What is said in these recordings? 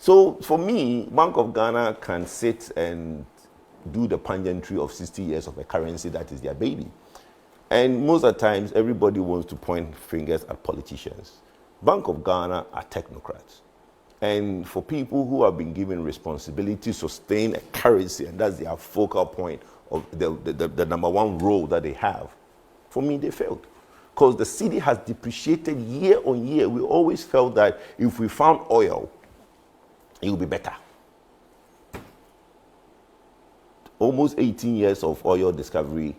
So for me, Bank of Ghana can sit and do the pageantry of 60 years of a currency that is their baby. And most of the times, everybody wants to point fingers at politicians. Bank of Ghana are technocrats. And for people who have been given responsibility to sustain a currency, and that's their focal point of the number one role that they have, for me, they failed. Because the cedi has depreciated year on year. We always felt that if we found oil, it would be better. Almost 18 years of oil discovery,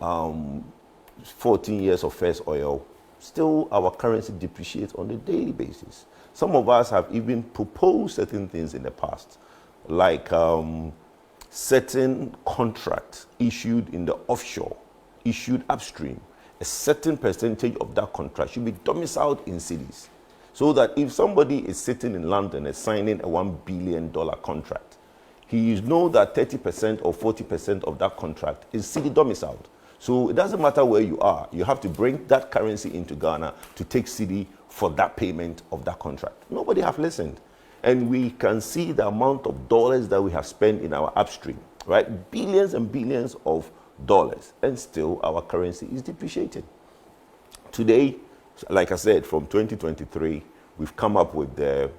14 years of first oil, still our currency depreciates on a daily basis. Some of us have even proposed certain things in the past, like certain contracts issued in the offshore, issued upstream. A certain percentage of that contract should be domiciled in cities, so that if somebody is sitting in London and signing a $1 billion contract, he knows that 30% or 40% of that contract is cedi domiciled. So it doesn't matter where you are, you have to bring that currency into Ghana to take cedi for that payment of that contract. Nobody have listened. And we can see the amount of dollars that we have spent in our upstream, right? Billions and billions of dollars, and still our currency is depreciating. Today, like I said, from 2023, we've come up with the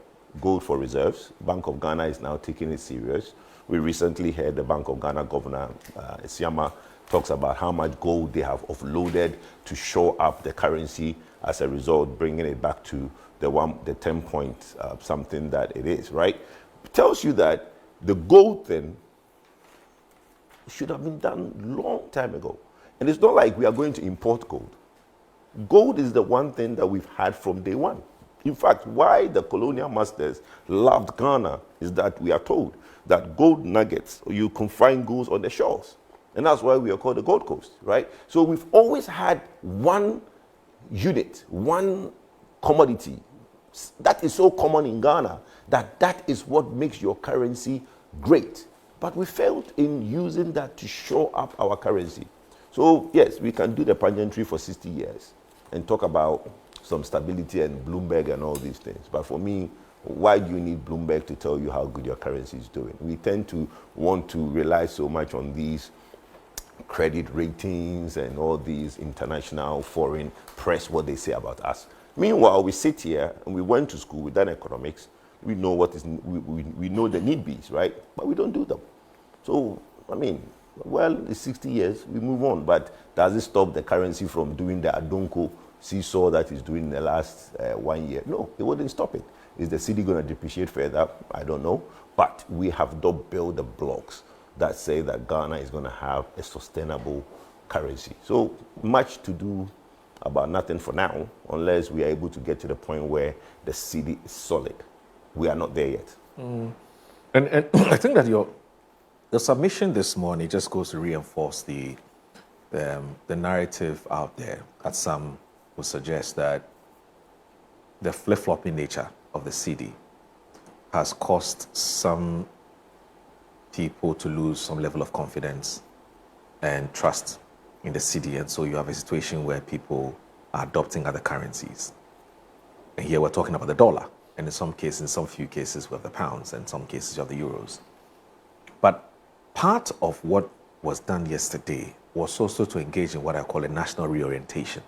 gold for reserves. Bank of Ghana is now taking it serious. We recently heard the Bank of Ghana Governor, Siama, talks about how much gold they have offloaded to shore up the currency, as a result, bringing it back to the 10 point something that it is, right? It tells you that the gold thing should have been done long time ago. And it's not like we are going to import gold. Gold is the one thing that we've had from day one. In fact, why the colonial masters loved Ghana is that we are told that gold nuggets, you can find gold on the shores. And that's why we are called the Gold Coast, right? So we've always had one unit, one commodity. That is so common in Ghana that is what makes your currency great. But we failed in using that to shore up our currency. So yes, we can do the pageantry for 60 years and talk about some stability and Bloomberg and all these things. But for me, why do you need Bloomberg to tell you how good your currency is doing? We tend to want to rely so much on these credit ratings and all these international foreign press, what they say about us. Meanwhile, we sit here and we went to school, we've done economics, we know what is, we know the need be's, right? But we don't do them. So, I mean, well, it's 60 years, we move on, but does it stop the currency from doing the Adonko seesaw that is doing in the last 1 year? No, it wouldn't stop it. Is the cedi going to depreciate further? I don't know. But we have not built the blocks that say that Ghana is going to have a sustainable currency. So much to do about nothing for now, unless we are able to get to the point where the cedi is solid. We are not there yet. And I think that your submission this morning just goes to reinforce the narrative out there that some would suggest that the flip-flopping nature of the cedi has caused some people to lose some level of confidence and trust in the cedi, and so you have a situation where people are adopting other currencies. And here we're talking about the dollar, and in some cases, in some few cases, we have the pounds, and in some cases, you have the euros. But part of what was done yesterday was also to engage in what I call a national reorientation,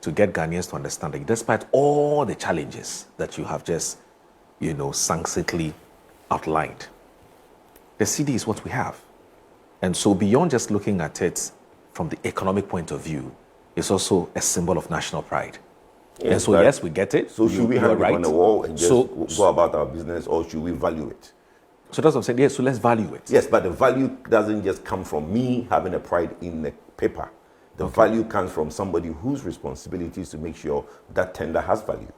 to get Ghanaians to understand that despite all the challenges that you have just, succinctly outlined, the cedi is what we have. And so beyond just looking at it from the economic point of view, it's also a symbol of national pride. Yes, and so yes, we get it. So should we hang it on the wall and just go about our business, or should we value it? So that's what I'm saying. Yes, so let's value it. Yes, but the value doesn't just come from me having a pride in the paper. The value comes from somebody whose responsibility is to make sure that tender has value.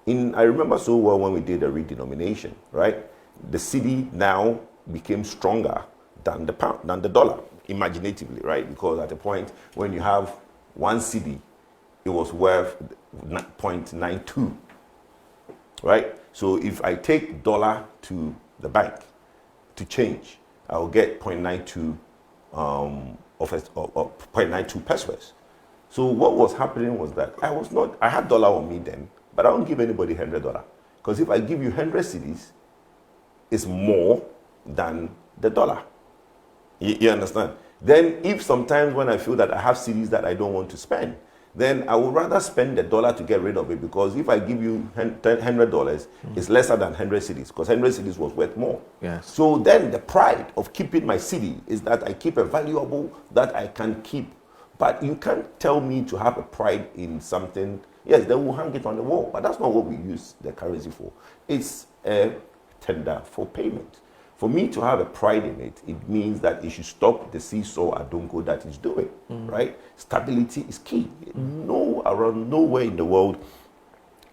I remember so well when we did a redenomination, right? The cedi now became stronger than the pound, than the dollar, imaginatively, right? Because at the point when you have one cedi, it was worth 0.92, right? So if I take dollar to the bank to change, I will get 0.92 of 0.92 pesos. So what was happening was that I had dollar on me then, but I don't give anybody $100 because Because if I give you 100 cedis, it's more than the dollar. You understand? Then if sometimes when I feel that I have cedis that I don't want to spend, then I would rather spend the dollar to get rid of it, because if I give you $100, it's lesser than 100 cedis, because 100 cedis was worth more. Yes. So then the pride of keeping my cedi is that I keep a valuable that I can keep. But you can't tell me to have a pride in something. Yes, then we'll hang it on the wall, but that's not what we use the currency for. It's a tender for payment. For me to have a pride in it, it means that it should stop the seesaw adonko that it's doing, right? Stability is key. Nowhere in the world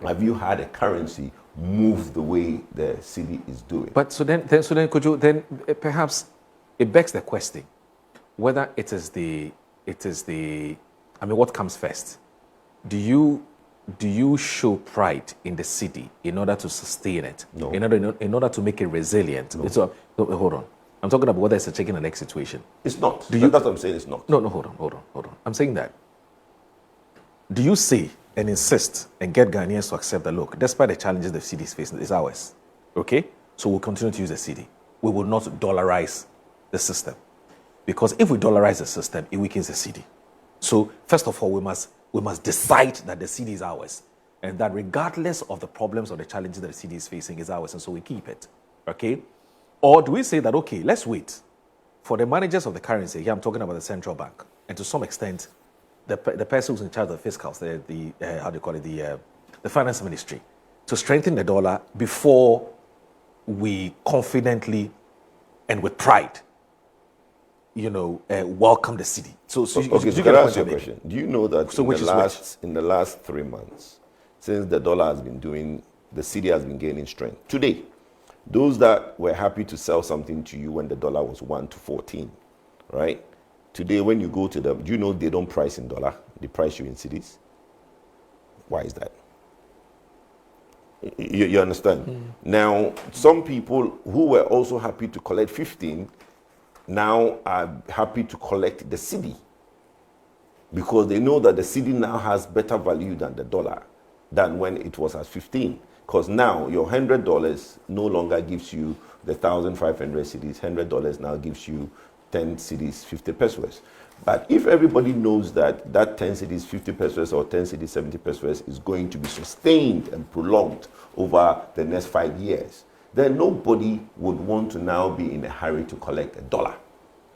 have you had a currency move the way the cedi is doing. But so then could you then perhaps it begs the question whether it is the I mean, what comes first? Do you show pride in the city in order to sustain it? No. In order to make it resilient? No. So, hold on. I'm talking about whether it's a chicken and egg situation. It's not. Do you, that's what I'm saying, it's not. No, hold on. I'm saying that. Do you say and insist and get Ghanaians to accept that, look, despite the challenges the city is facing, it's ours, okay? So we'll continue to use the city. We will not dollarize the system. Because if we dollarize the system, it weakens the city. So first of all, we must decide that the city is ours, and that regardless of the problems or the challenges that the city is facing, is ours, and so we keep it, okay? Or do we say that, okay, let's wait for the managers of the currency, here I'm talking about the central bank, and to some extent, the person who's in charge of the fiscals, the finance ministry, to strengthen the dollar before we confidently and with pride welcome the city. So can I ask you a question? Do you know that in the last 3 months, since the dollar has been doing, the cedi has been gaining strength? Today, those that were happy to sell something to you when the dollar was 1 to 14, right? Today, when you go to them, do you know they don't price in dollar? They price you in cedis. Why is that? You understand? Now, some people who were also happy to collect 15 now are happy to collect the cedi, because they know that the cedi now has better value than the dollar than when it was at 15. Because now your $100 no longer gives you the 1,500 cedis. $100 now gives you 10 cedis, 50 pesos. But if everybody knows that 10 cedis, 50 pesos, or 10 cedis, 70 pesos is going to be sustained and prolonged over the next 5 years, then nobody would want to now be in a hurry to collect $1.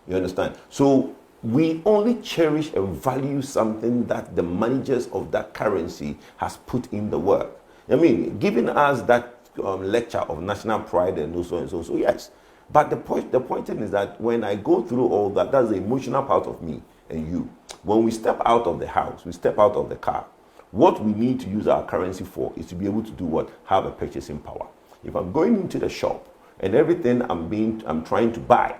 You understand? So we only cherish and value something that the managers of that currency has put in the work. I mean, giving us that lecture of national pride and so and so, yes. But the point is that when I go through all that, that's the emotional part of me and you. When we step out of the house, we step out of the car, what we need to use our currency for is to be able to do what? Have a purchasing power. If I'm going into the shop and everything I'm trying to buy,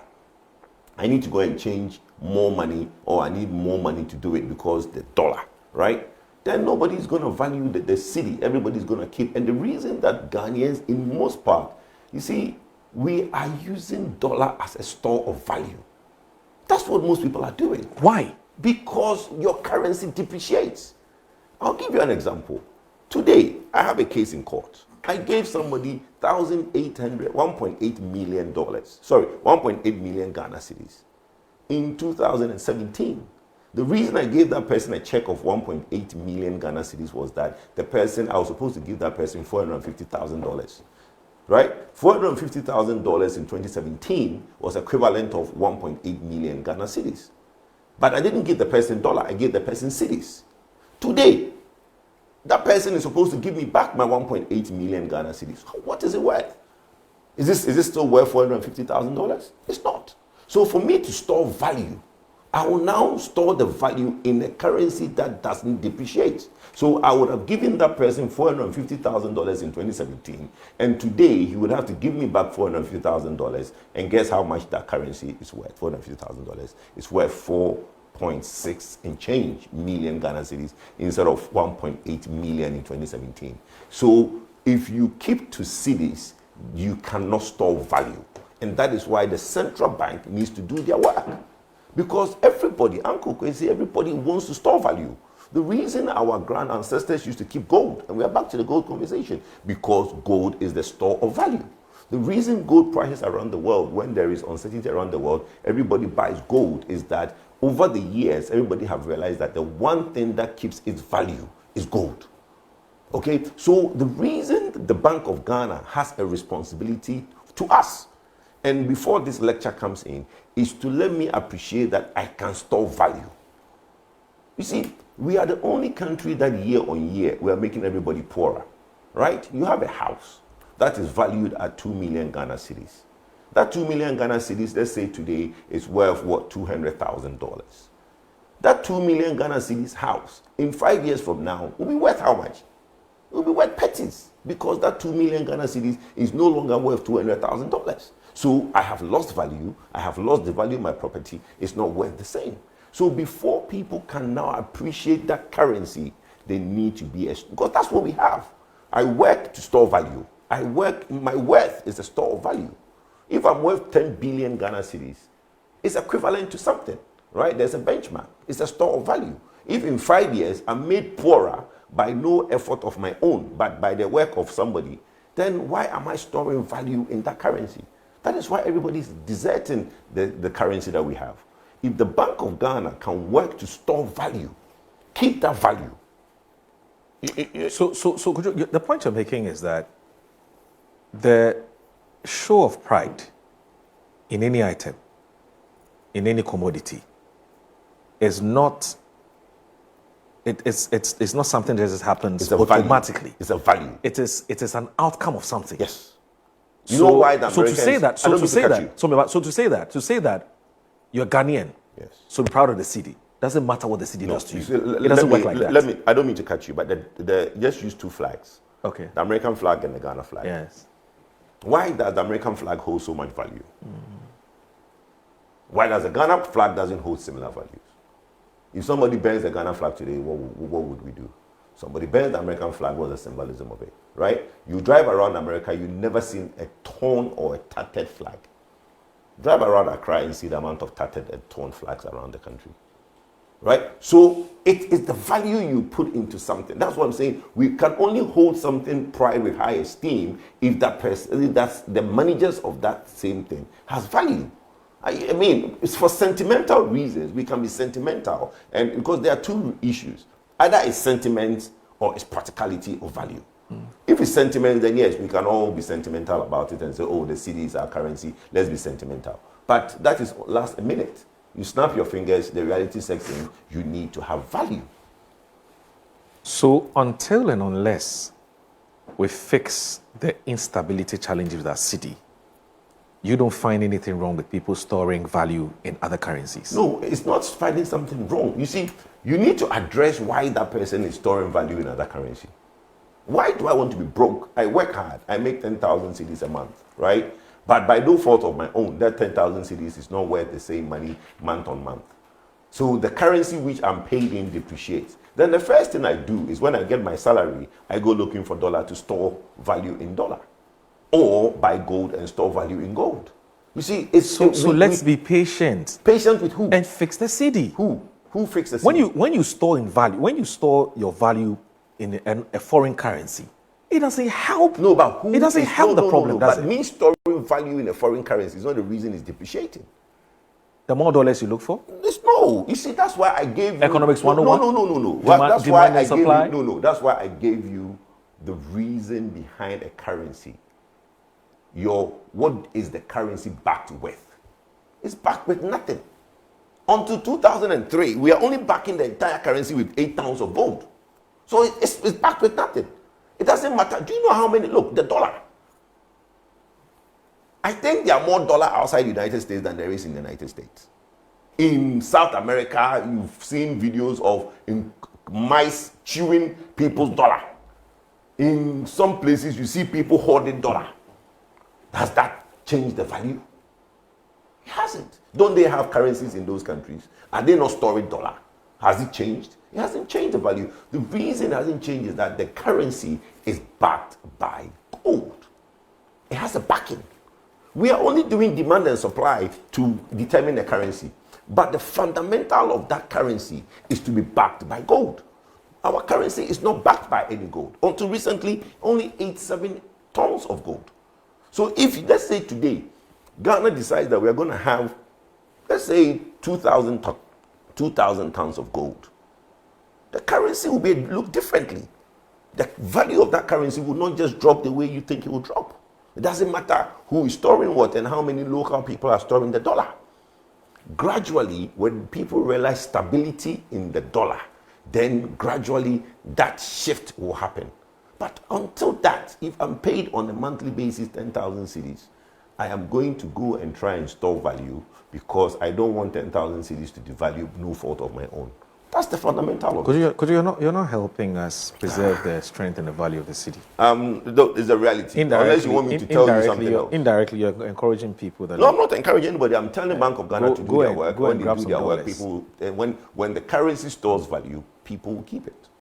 I need to go and change more money, or I need more money to do it because the dollar, right? Then nobody's going to value the cedi. Everybody's going to keep. And the reason that Ghanaians, in most part, you see, we are using dollar as a store of value. That's what most people are doing. Why? Because your currency depreciates. I'll give you an example. Today, I have a case in court. I gave somebody $1.8 million. Sorry, 1.8 million Ghana cedis in 2017. The reason I gave that person a check of 1.8 million Ghana cedis was that I was supposed to give that person $450,000. Right? $450,000 in 2017 was equivalent of 1.8 million Ghana cedis. But I didn't give the person dollar, I gave the person cedis. Today, that person is supposed to give me back my 1.8 million Ghana cedis. What is it worth? Is this still worth $450,000? It's not. So for me to store value, I will now store the value in a currency that doesn't depreciate. So I would have given that person $450,000 in 2017, and today he would have to give me back $450,000, and guess how much that currency is worth? $450,000 is worth 4.6 and change million Ghana cedis instead of 1.8 million in 2017. So if you keep to cedis, you cannot store value, and that is why the central bank needs to do their work. Because everybody, Uncle Kwesi, everybody wants to store value. The reason our grand ancestors used to keep gold, and we are back to the gold conversation, because gold is the store of value. The reason gold prices around the world, when there is uncertainty around the world, everybody buys gold, is that over the years, everybody have realized that the one thing that keeps its value is gold. Okay, so the reason the Bank of Ghana has a responsibility to us, and before this lecture comes in, is to let me appreciate that I can store value. You see, we are the only country that year on year we are making everybody poorer, right? You have a house that is valued at 2 million Ghana cedis. That 2 million Ghana cedis, let's say today, is worth what, $200,000. That 2 million Ghana cedis house, in 5 years from now, will be worth how much? It will be worth pennies, because that 2 million Ghana cedis is no longer worth $200,000. So I have lost value, I have lost the value of my property, it's not worth the same. So before people can now appreciate that currency, they need to be, because that's what we have. I work to store value. My worth is a store of value. If I'm worth 10 billion Ghana cedis, it's equivalent to something, right? There's a benchmark. It's a store of value. If in 5 years I'm made poorer by no effort of my own, but by the work of somebody, then why am I storing value in that currency? That is why everybody is deserting the currency that we have. If the Bank of Ghana can work to store value, keep that value. So could you, the point you're making is that the show of pride in any item, in any commodity, is not. It's not something that just happens automatically. It's a value. It is an outcome of something. Yes. You know why that? So to say that you're Ghanaian. Yes. So be proud of the city. Doesn't matter what the city does to you. See, it doesn't work like that. I don't mean to cut you, but just use two flags. Okay. The American flag and the Ghana flag. Yes. Why does the American flag hold so much value? Why does the Ghana flag doesn't hold similar values? If somebody burns the Ghana flag today, what would we do? Somebody burns the American flag, what's the symbolism of it, right? You drive around America, you've never seen a torn or a tattered flag. Drive around Accra and see the amount of tattered and torn flags around the country, right? So it is the value you put into something. That's what I'm saying. We can only hold something pride with high esteem if that person, if that's the managers of that same thing has value. I mean, it's for sentimental reasons. We can be sentimental, and because there are two issues. Either it's sentiment or it's practicality or value. If it's sentiment, then yes, we can all be sentimental about it and say, oh, the cedi is our currency, let's be sentimental. But that is last a minute. You snap your fingers, the reality sets in, you need to have value. So until and unless we fix the instability challenges with our city, you don't find anything wrong with people storing value in other currencies? No, it's not finding something wrong. You see, you need to address why that person is storing value in other currency. Why do I want to be broke? I work hard. I make 10,000 cedis a month, right? But by no fault of my own, that 10,000 cedis is not worth the same money month on month. So the currency which I'm paid in depreciates. Then the first thing I do is when I get my salary, I go looking for dollar to store value in dollar. Or buy gold and store value in gold. You see, it's let's be patient. Patient with who? And fix the cedi. Who fixes the cedi? When you store in value, when you store your value in a foreign currency, it doesn't help. No, but who? It doesn't help the problem, does it? But me storing value in a foreign currency is not the reason it's depreciating. The more dollars you look for? No. You see, that's why I gave you... Economics 101? No. That's why I gave you the reason behind a currency. What is the currency backed with? It's backed with nothing. Until 2003, we are only backing the entire currency with 8 ounces of gold. So it's backed with nothing. It doesn't matter. Do you know how many? Look, the dollar. I think there are more dollar outside the United States than there is in the United States. In South America, you've seen videos of mice chewing people's dollar. In some places, you see people hoarding dollar. Does that change the value? It hasn't. Don't they have currencies in those countries? Are they not storing dollar? Has it changed? It hasn't changed the value. The reason it hasn't changed is that the currency is backed by gold. It has a backing. We are only doing demand and supply to determine the currency. But the fundamental of that currency is to be backed by gold. Our currency is not backed by any gold. Until recently, only 87 tons of gold. So if, let's say today, Ghana decides that we're going to have, let's say, 2,000 tons of gold, the currency will look differently. The value of that currency will not just drop the way you think it will drop. It doesn't matter who is storing what and how many local people are storing the dollar. Gradually, when people realize stability in the dollar, then gradually that shift will happen. But until that, if I'm paid on a monthly basis 10,000 cedis, I am going to go and try and store value because I don't want 10,000 cedis to devalue, no fault of my own. That's the fundamental of it. Because you're not helping us preserve the strength and the value of the city. It's a reality. Unless you want me to tell you something else. Indirectly, you're encouraging people that... No, I'm not encouraging anybody. I'm telling the Bank of Ghana to do their work. When they do their work, people, when the currency stores value, people will keep it.